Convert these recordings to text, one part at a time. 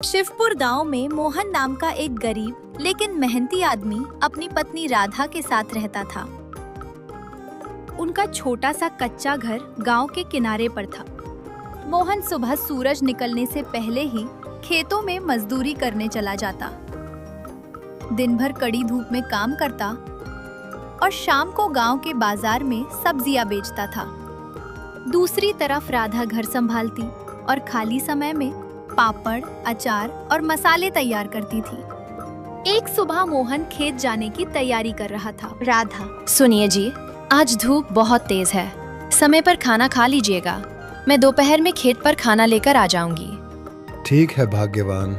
शिवपुर गांव में मोहन नाम का एक गरीब लेकिन मेहनती आदमी अपनी पत्नी राधा के साथ रहता था। उनका छोटा सा कच्चा घर गांव के किनारे पर था। मोहन सुबह सूरज निकलने से पहले ही खेतों में मजदूरी करने चला जाता। दिन भर कड़ी धूप में काम करता और शाम को गांव के बाजार में सब्जियां बेचता था। दूसरी तरफ राधा घर संभालती और खाली समय में पापड़, अचार और मसाले तैयार करती थी। एक सुबह मोहन खेत जाने की तैयारी कर रहा था। राधा, सुनिए जी, आज धूप बहुत तेज है, समय पर खाना खा लीजिएगा। मैं दोपहर में खेत पर खाना लेकर आ जाऊंगी। ठीक है भाग्यवान।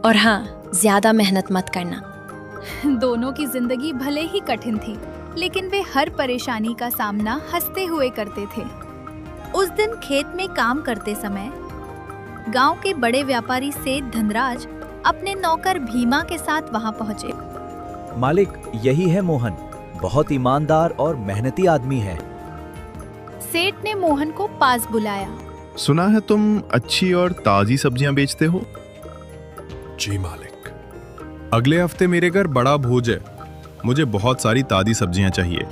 और हाँ, ज्यादा मेहनत मत करना। दोनों की जिंदगी भले ही कठिन थी, लेकिन वे हर परेशानी का सामना हंसते हुए करते थे। उस दिन खेत में काम करते समय गांव के बड़े व्यापारी सेठ धनराज अपने नौकर भीमा के साथ वहां पहुंचे। मालिक, यही है मोहन, बहुत ईमानदार और मेहनती आदमी है। सेठ ने मोहन को पास बुलाया। सुना है तुम अच्छी और ताजी सब्जियां बेचते हो। जी मालिक। अगले हफ्ते मेरे घर बड़ा भोज है, मुझे बहुत सारी ताजी सब्जियां चाहिए।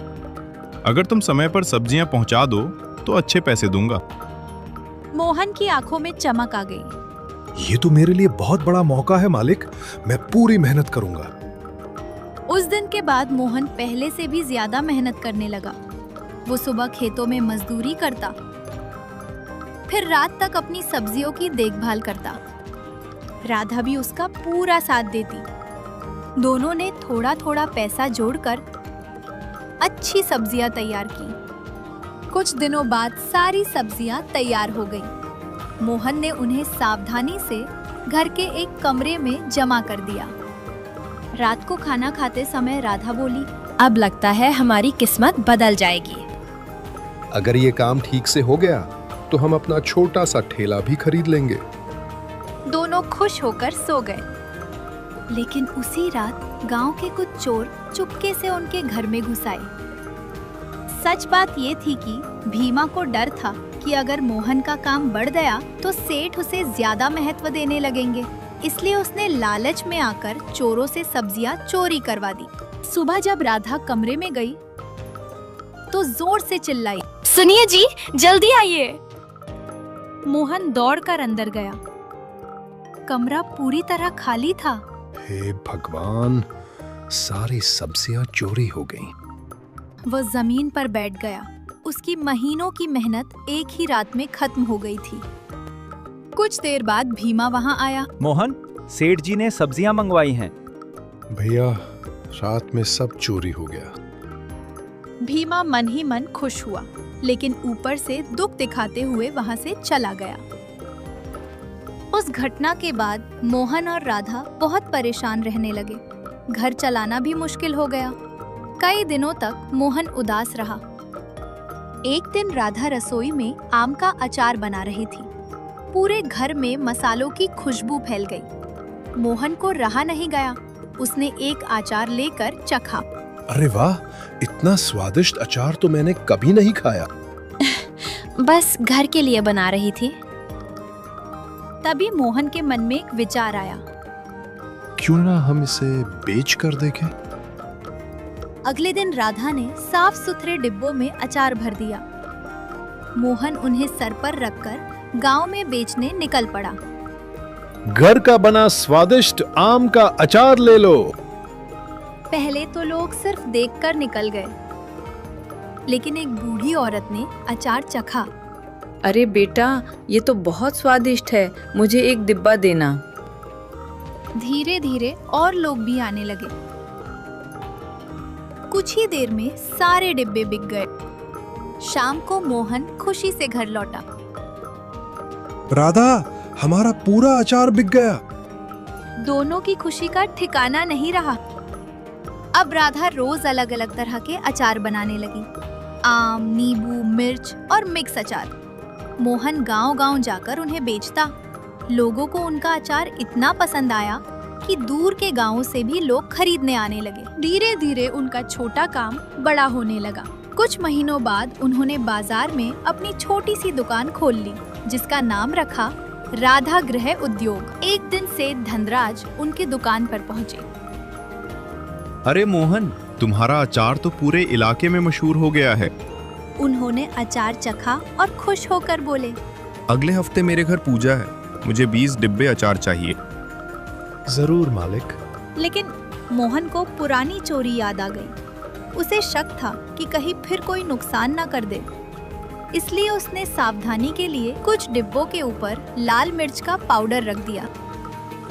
अगर तुम समय पर सब्जियां पहुंचा दो तो अच्छे पैसे दूंगा। मोहन की आंखों में चमक आ गई। ये तो मेरे लिए बहुत बड़ा मौका है मालिक, मैं पूरी मेहनत करूंगा। उस दिन के बाद मोहन पहले से भी ज्यादा मेहनत करने लगा। वो सुबह खेतों में मजदूरी करता, फिर रात तक अपनी सब्जियों की देखभाल करता। राधा भी उसका पूरा साथ देती। दोनों ने थोड़ा थोड़ा पैसा जोड़कर अच्छी सब्जियां तैयार की। कुछ दिनों बाद सारी सब्जियां तैयार हो गईं। मोहन ने उन्हें सावधानी से घर के एक कमरे में जमा कर दिया। रात को खाना खाते समय राधा बोली, अब लगता है हमारी किस्मत बदल जाएगी। अगर ये काम ठीक से हो गया तो हम अपना छोटा सा ठेला भी खरीद लेंगे। दोनों खुश होकर सो गए। लेकिन उसी रात गांव के कुछ चोर चुपके से उनके घर में घुस आए। सच बात ये थी कि भीमा को डर था कि अगर मोहन का काम बढ़ गया तो सेठ उसे ज्यादा महत्व देने लगेंगे, इसलिए उसने लालच में आकर चोरों से सब्जियां चोरी करवा दी। सुबह जब राधा कमरे में गई तो जोर से चिल्लाई, सुनिए जी, जल्दी आइए। मोहन दौड़कर अंदर गया। कमरा पूरी तरह खाली था। हे भगवान, सारी सब्जियां चोरी हो गईं। वह जमीन पर बैठ गया। उसकी महीनों की मेहनत एक ही रात में खत्म हो गई थी। कुछ देर बाद भीमा वहां आया। मोहन, सेठ जी ने सब्जियां मंगवाई हैं। भैया, रात में सब चोरी हो गया। भीमा मन ही मन खुश हुआ, लेकिन ऊपर से दुख दिखाते हुए वहां से चला गया। उस घटना के बाद मोहन और राधा बहुत परेशान रहने लगे। घर चलाना भी मुश्किल हो गया। कई दिनों तक मोहन उदास रहा। एक दिन राधा रसोई में आम का अचार बना रही थी। पूरे घर में मसालों की खुशबू फैल गई। मोहन को रहा नहीं गया। उसने एक अचार लेकर चखा। अरे वाह, इतना स्वादिष्ट अचार तो मैंने कभी नहीं खाया। बस घर के लिए बना रही थी। तभी मोहन के मन में एक विचार आया। क्यों ना हम इसे बेच कर देखें? अगले दिन राधा ने साफ सुथरे डिब्बों में अचार भर दिया। मोहन उन्हें सर पर रखकर गांव में बेचने निकल पड़ा। घर का बना स्वादिष्ट आम का अचार ले लो। पहले तो लोग सिर्फ देखकर निकल गए, लेकिन एक बूढ़ी औरत ने अचार चखा। अरे बेटा, ये तो बहुत स्वादिष्ट है, मुझे एक डिब्बा देना। धीरे धीरे और लोग भी आने लगे। कुछ ही देर में सारे डिब्बे बिक गए। शाम को मोहन खुशी से घर लौटा। राधा, हमारा पूरा अचार बिक गया। दोनों की खुशी का ठिकाना नहीं रहा। अब राधा रोज अलग अलग तरह के अचार बनाने लगी। आम, नींबू, मिर्च और मिक्स अचार। मोहन गांव-गांव जाकर उन्हें बेचता। लोगों को उनका अचार इतना पसंद आया कि दूर के गांवों से भी लोग खरीदने आने लगे। धीरे धीरे उनका छोटा काम बड़ा होने लगा। कुछ महीनों बाद उन्होंने बाजार में अपनी छोटी सी दुकान खोल ली, जिसका नाम रखा राधा गृह उद्योग। एक दिन सेठ धनराज उनकी दुकान पर पहुंचे। अरे मोहन, तुम्हारा अचार तो पूरे इलाके में मशहूर हो गया है। उन्होंने अचार चखा और खुश होकर बोले, अगले हफ्ते मेरे घर पूजा है, मुझे 20 डिब्बे अचार चाहिए। जरूर मालिक। लेकिन मोहन को पुरानी चोरी याद आ गई। उसे शक था कि कहीं फिर कोई नुकसान न कर दे, इसलिए उसने सावधानी के लिए कुछ डिब्बों के ऊपर लाल मिर्च का पाउडर रख दिया।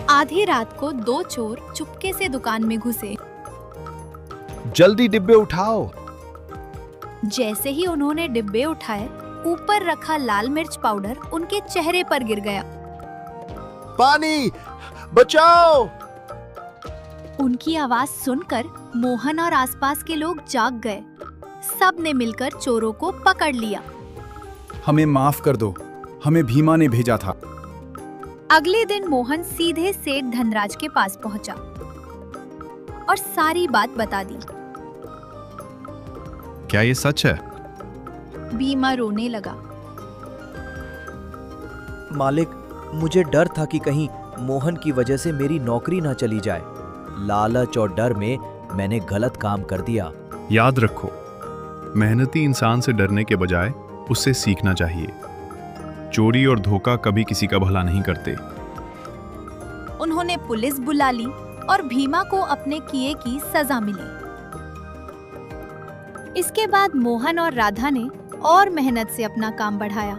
आधी रात को 2 चोर चुपके से दुकान में घुसे। जल्दी डिब्बे उठाओ। जैसे ही उन्होंने डिब्बे उठाए, ऊपर रखा लाल मिर्च पाउडर उनके चेहरे पर गिर गया। पानी बचाओ! उनकी आवाज सुनकर मोहन और आसपास के लोग जाग गए। सब ने मिलकर चोरों को पकड़ लिया। हमें माफ कर दो, हमें भीमा ने भेजा था। अगले दिन मोहन सीधे सेठ धनराज के पास पहुंचा और सारी बात बता दी। क्या ये सच है? भीमा रोने लगा। मालिक, मुझे डर था कि कहीं मोहन की वजह से मेरी नौकरी ना चली जाए। लालच और डर में मैंने गलत काम कर दिया। याद रखो, मेहनती इंसान से डरने के बजाय उससे सीखना चाहिए। चोरी और धोखा कभी किसी का भला नहीं करते। उन्होंने पुलिस बुला ली और भीमा को अपने किए की सजा मिली। इसके बाद मोहन और राधा ने और मेहनत से अपना काम बढ़ाया।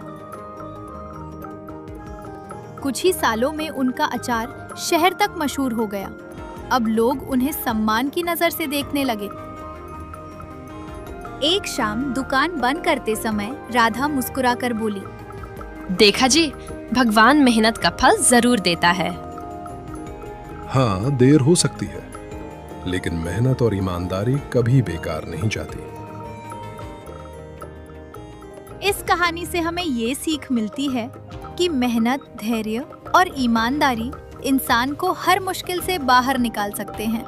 कुछ ही सालों में उनका अचार शहर तक मशहूर हो गया। अब लोग उन्हें सम्मान की नजर से देखने लगे। एक शाम दुकान बंद करते समय राधा मुस्कुराकर बोली, देखा जी, भगवान मेहनत का फल जरूर देता है। हाँ, देर हो सकती है, लेकिन मेहनत और ईमानदारी कभी बेकार नहीं जाती। इस कहानी से हमें ये सीख मिलती है कि मेहनत, धैर्य और ईमानदारी इंसान को हर मुश्किल से बाहर निकाल सकते हैं।